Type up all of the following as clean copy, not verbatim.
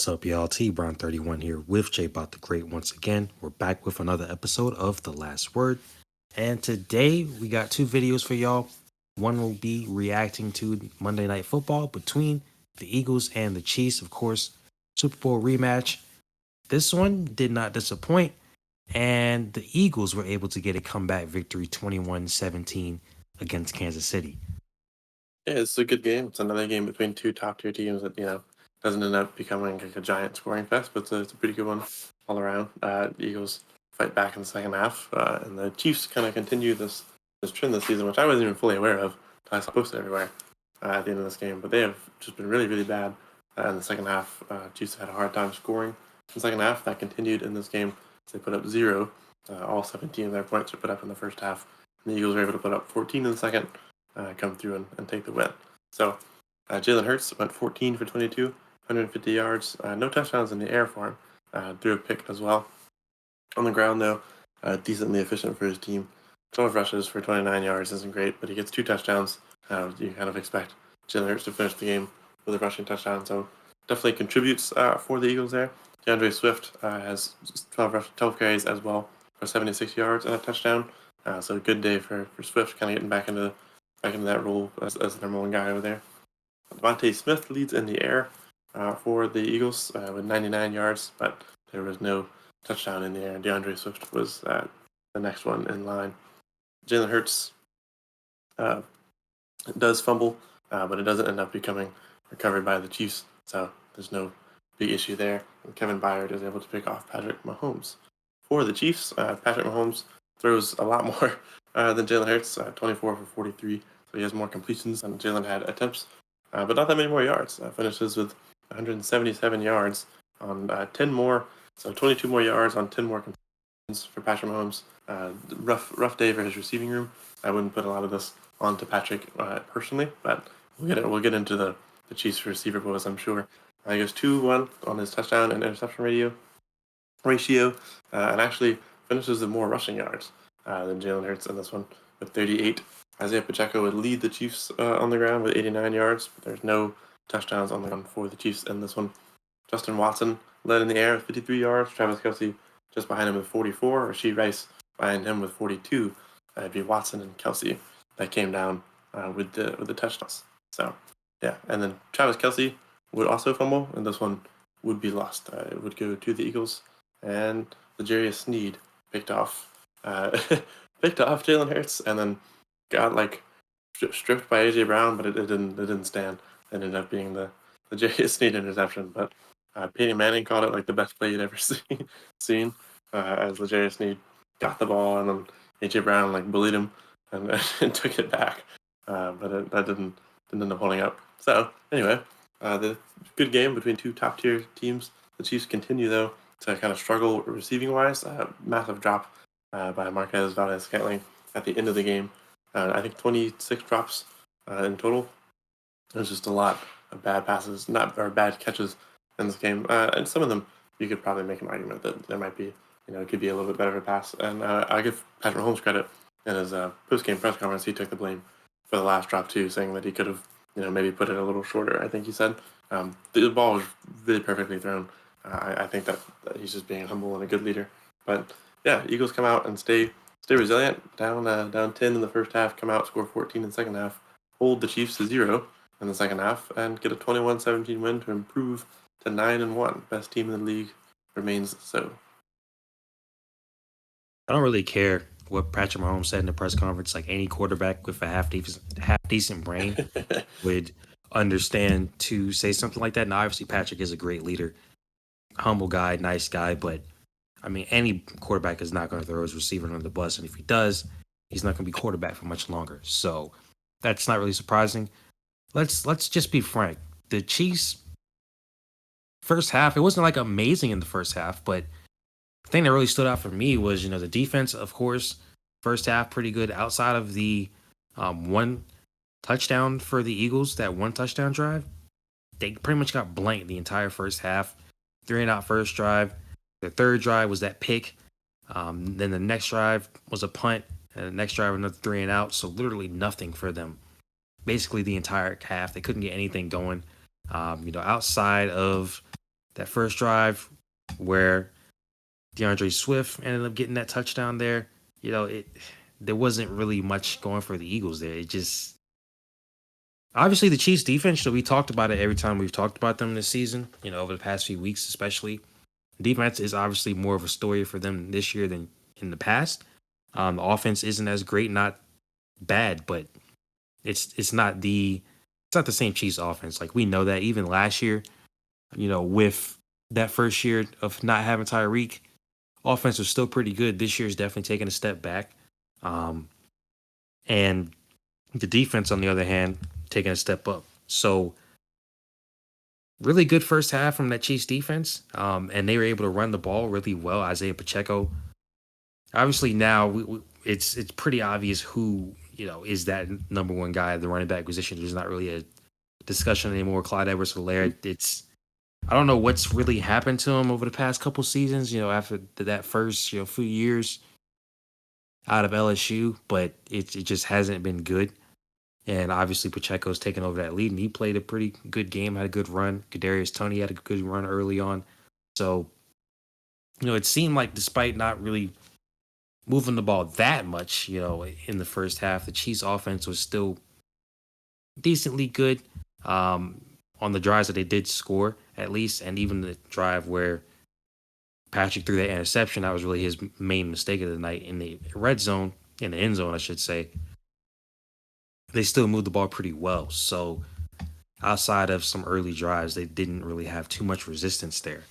What's up, y'all? TBrown31 here with JaboctheGreat once again. We're back with another episode of The Last Word. And today we got two videos for y'all. One will be reacting to Monday Night Football between the Eagles and the Chiefs, of course, Super Bowl rematch. This one did not disappoint, and the Eagles were able to get a comeback victory 21-17 against Kansas City. Yeah, it's a good game. It's another game between two top-tier teams that, doesn't end up becoming like a giant scoring fest, but it's a pretty good one all around. The Eagles fight back in the second half, and the Chiefs kind of continue this trend this season, which I wasn't even fully aware of. I saw posted everywhere at the end of this game, but they have just been really, really bad in the second half. Chiefs had a hard time scoring in the second half. That continued in this game. They put up 0. All 17 of their points were put up in the first half. And the Eagles were able to put up 14 in the second, come through and take the win. So Jalen Hurts went 14 for 22, 150 yards, no touchdowns in the air for him, threw a pick as well. On the ground, though, decently efficient for his team. 12 rushes for 29 yards isn't great, but he gets 2 touchdowns. You kind of expect Jalen Hurts to finish the game with a rushing touchdown, so definitely contributes for the Eagles there. DeAndre Swift has 12 carries as well for 76 yards and a touchdown. So a good day for Swift, kind of getting back into that role as the number one guy over there. Devontae Smith leads in the air for the Eagles with 99 yards, but there was no touchdown in the air. DeAndre Swift was the next one in line. Jalen Hurts does fumble, but it doesn't end up becoming recovered by the Chiefs, so there's no big issue there. And Kevin Byard is able to pick off Patrick Mahomes. For the Chiefs, Patrick Mahomes throws a lot more than Jalen Hurts, 24 for 43, so he has more completions than Jalen had attempts, but not that many more yards. Finishes with 177 yards on 10 more, so 22 more yards on 10 more completions for Patrick Mahomes. Rough day for his receiving room. I wouldn't put a lot of this onto Patrick personally, but we'll get into the Chiefs receiver woes, I'm sure. He goes 2-1 on his touchdown and interception ratio, and actually finishes with more rushing yards than Jalen Hurts in this one with 38. Isaiah Pacheco would lead the Chiefs on the ground with 89 yards, but there's no touchdowns on the ground for the Chiefs in this one. Justin Watson led in the air with 53 yards. Travis Kelce just behind him with 44. Rashee Rice behind him with 42. It'd be Watson and Kelce that came down with the touchdowns. So yeah, and then Travis Kelce would also fumble, and this one would be lost. It would go to the Eagles, and L'Jarius Sneed picked off Jalen Hurts, and then got stripped by AJ Brown, but it didn't stand. It ended up being the L'Jarius Sneed interception. But Peyton Manning called it like the best play he'd ever seen as L'Jarius Sneed got the ball, and then AJ Brown bullied him and took it back, but that didn't end up holding up. So anyway, the good game between two top tier teams. The Chiefs continue though to kind of struggle receiving wise. Massive drop by Marquez Valdes-Scantling at the end of the game. I think 26 drops in total. There's just a lot of bad passes, bad catches in this game, and some of them you could probably make an argument that there might be, it could be a little bit better of a pass. And I give Patrick Mahomes credit in his post-game press conference. He took the blame for the last drop too, saying that he could have, maybe put it a little shorter. I think he said the ball was really perfectly thrown. I think that he's just being humble and a good leader. But yeah, Eagles come out and stay resilient. Down 10 in the first half, come out, score 14 in the second half, hold the Chiefs to 0 in the second half, and get a 21-17 win to improve to 9-1. Best team in the league remains so. I don't really care what Patrick Mahomes said in the press conference. Like any quarterback with a half decent brain would understand to say something like that. Now, obviously, Patrick is a great leader, humble guy, nice guy, but I mean, any quarterback is not going to throw his receiver under the bus, and if he does, he's not going to be quarterback for much longer. So that's not really surprising. Let's just be frank. The Chiefs first half, it wasn't amazing in the first half, but the thing that really stood out for me was, the defense, of course, first half pretty good outside of the one touchdown for the Eagles, that one touchdown drive. They pretty much got blanked the entire first half. 3-and-out first drive. The third drive was that pick. Then the next drive was a punt, and the next drive another 3-and-out. So literally nothing for them. Basically the entire half, they couldn't get anything going. Outside of that first drive where DeAndre Swift ended up getting that touchdown there. There wasn't really much going for the Eagles there. It just obviously the Chiefs defense, we talked about it every time we've talked about them this season, over the past few weeks especially. Defense is obviously more of a story for them this year than in the past. The offense isn't as great, not bad, but it's not the same Chiefs offense. Like we know that even last year, with that first year of not having Tyreek, offense was still pretty good. This year's definitely taking a step back. Um, and the defense, on the other hand, taking a step up. So really good first half from that Chiefs defense. And they were able to run the ball really well. Isaiah Pacheco. Obviously now it's pretty obvious who, is that number one guy at the running back position. There's not really a discussion anymore. Clyde Edwards-Helaire. I don't know what's really happened to him over the past couple seasons, after that first, few years out of LSU, but it just hasn't been good. And obviously Pacheco's taken over that lead, and he played a pretty good game, had a good run. Kadarius Toney had a good run early on. So, it seemed like despite not really moving the ball that much, in the first half, the Chiefs offense was still decently good on the drives that they did score, at least. And even the drive where Patrick threw that interception, that was really his main mistake of the night in the red zone, in the end zone, I should say. They still moved the ball pretty well. So outside of some early drives, they didn't really have too much resistance there.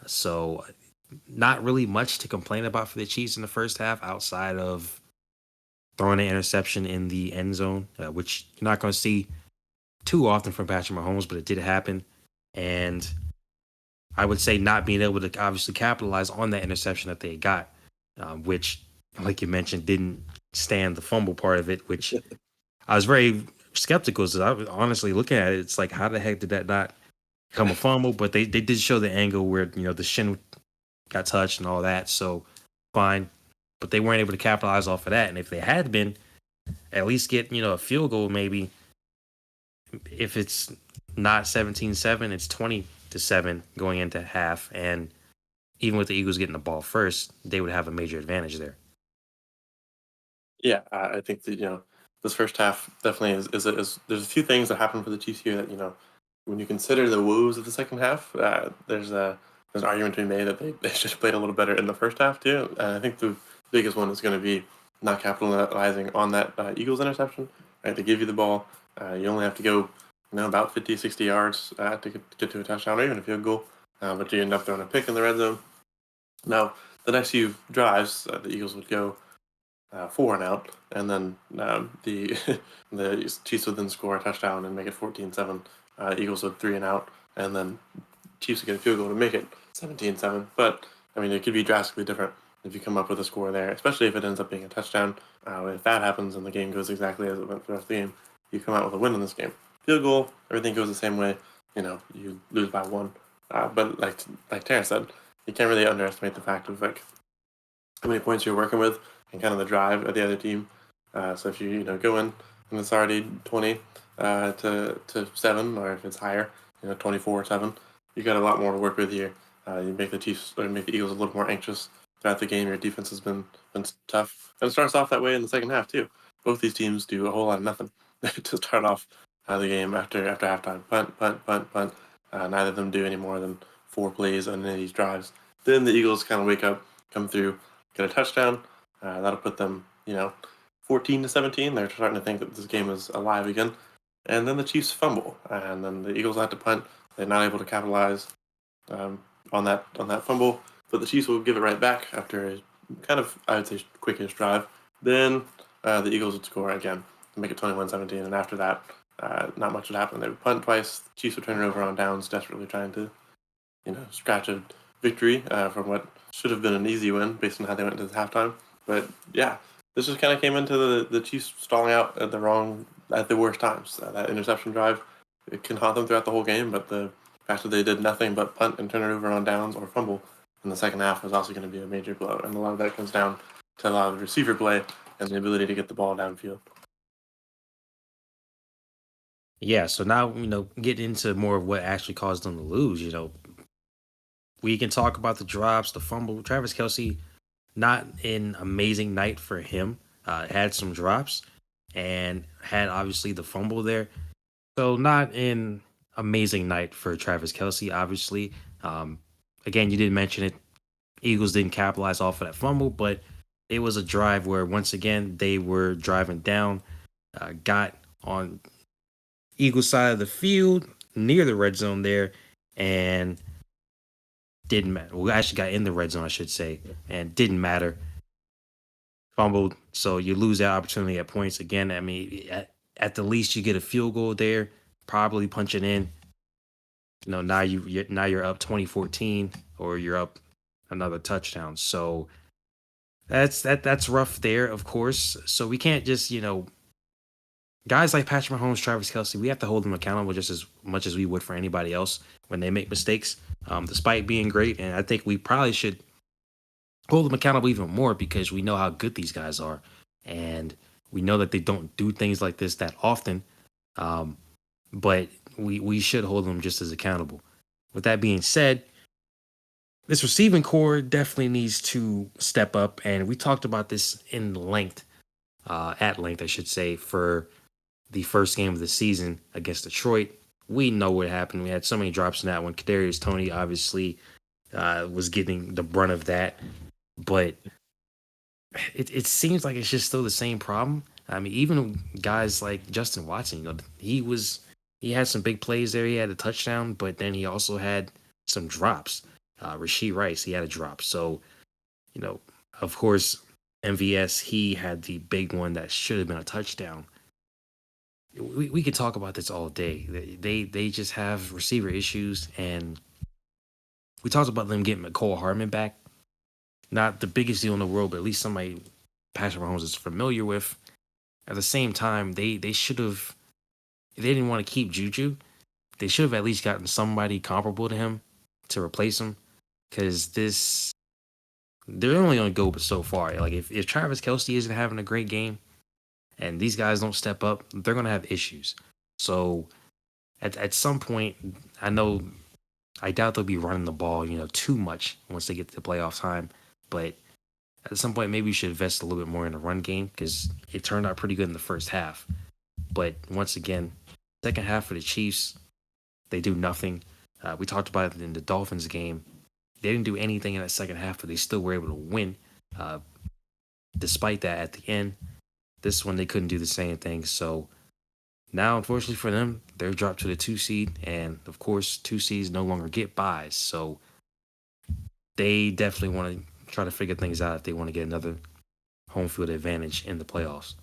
So not really much to complain about for the Chiefs in the first half outside of throwing an interception in the end zone, which you're not going to see too often from Patrick Mahomes, but it did happen. And I would say not being able to obviously capitalize on that interception that they got, which, like you mentioned, didn't stand the fumble part of it, which I was very skeptical. So I was honestly looking at it, it's like, how the heck did that not become a fumble? But they did show the angle where, the shin got touched and all that. So fine. But they weren't able to capitalize off of that. And if they had been, at least get, a field goal maybe. If it's not 17-7, it's 20-7 going into half. And even with the Eagles getting the ball first, they would have a major advantage there. Yeah, I think that this first half definitely is there's a few things that happen for the Chiefs here that when you consider the woes of the second half, there's an argument to be made that they should have played a little better in the first half too. And I think the biggest one is going to be not capitalizing on that Eagles interception. Right, they give you the ball, you only have to go about 50, 60 yards to get to a touchdown or even a field goal, but you end up throwing a pick in the red zone. Now the next few drives, the Eagles would go 4 and out, and then the the Chiefs would then score a touchdown and make it 14-7. Eagles would 3 and out, and then Chiefs would get a field goal to make it 17-7. But I mean, it could be drastically different if you come up with a score there, especially if it ends up being a touchdown. If that happens and the game goes exactly as it went for the rest of the game, you come out with a win in this game. Field goal, everything goes the same way. You lose by 1. But like Terrence said, you can't really underestimate the fact of like how many points you're working with and kind of the drive of the other team. So if you go in and it's already 20 to 7, or if it's higher, 24-7, you got a lot more to work with here. You make the Chiefs or make the Eagles a little more anxious throughout the game. Your defense has been tough, and it starts off that way in the second half too. Both these teams do a whole lot of nothing to start off the game after halftime. Punt, punt, punt, punt. Neither of them do any more than 4 plays on any of these drives. Then the Eagles kind of wake up, come through, get a touchdown. That'll put them, 14-17. They're starting to think that this game is alive again. And then the Chiefs fumble, and then the Eagles have to punt. They're not able to capitalize on that fumble, but the Chiefs will give it right back after a kind of, I would say, quickish drive. Then the Eagles would score again and make it 21-17, and after that, not much would happen. They would punt twice. The Chiefs would turn it over on downs, desperately trying to, scratch a victory from what should have been an easy win based on how they went into the halftime. But yeah, this just kind of came into the Chiefs stalling out at the worst times. That interception drive, it can haunt them throughout the whole game, but the fact that they did nothing but punt and turn it over on downs or fumble in the second half is also going to be a major blow. And a lot of that comes down to a lot of receiver play and the ability to get the ball downfield. Yeah, so now, getting into more of what actually caused them to lose, We can talk about the drops, the fumble. Travis Kelsey, not an amazing night for him. Had some drops and had obviously the fumble there. So not an amazing night for Travis Kelsey, obviously. Um, Again, you didn't mention it. Eagles didn't capitalize off of that fumble, but it was a drive where once again they were driving down, got on Eagles side of the field near the red zone there, and didn't matter. We actually got in the red zone, I should say, and didn't matter. Fumbled, so you lose that opportunity at points again. I mean, at the least you get a field goal there, probably punch it in. Now you're up 2014 or you're up another touchdown. So that's rough there, of course. So we can't just guys like Patrick Mahomes, Travis Kelsey, we have to hold them accountable just as much as we would for anybody else when they make mistakes, despite being great. And I think we probably should hold them accountable even more because we know how good these guys are, and we know that they don't do things like this that often. Um, but we should hold them just as accountable. With that being said, this receiving core definitely needs to step up, and we talked about this at length, I should say, for the first game of the season against Detroit. We know what happened. We had so many drops in that one. Kadarius Toney obviously was getting the brunt of that, but it seems like it's just still the same problem. I mean, even guys like Justin Watson, he had some big plays there. He had a touchdown, but then he also had some drops. Rasheed Rice, he had a drop. So, you know, of course, MVS, he had the big one that should have been a touchdown. We could talk about this all day. They just have receiver issues, and we talked about them getting McCole Hardman back. Not the biggest deal in the world, but at least somebody Patrick Mahomes is familiar with. At the same time, they should have. If they didn't want to keep Juju, they should have at least gotten somebody comparable to him to replace him. Because they're only going to go but so far. Like if Travis Kelsey isn't having a great game, and these guys don't step up, they're going to have issues. So at some point, I doubt they'll be running the ball, too much once they get to the playoff time. But at some point, maybe you should invest a little bit more in the run game because it turned out pretty good in the first half. But once again, second half for the Chiefs, they do nothing. We talked about it in the Dolphins game. They didn't do anything in that second half, but they still were able to win. Uh, Despite that, at the end, this one they couldn't do the same thing. So now, unfortunately for them, they're dropped to the 2 seed, and of course, 2 seeds no longer get buys. So they definitely want to try to figure things out if they want to get another home field advantage in the playoffs.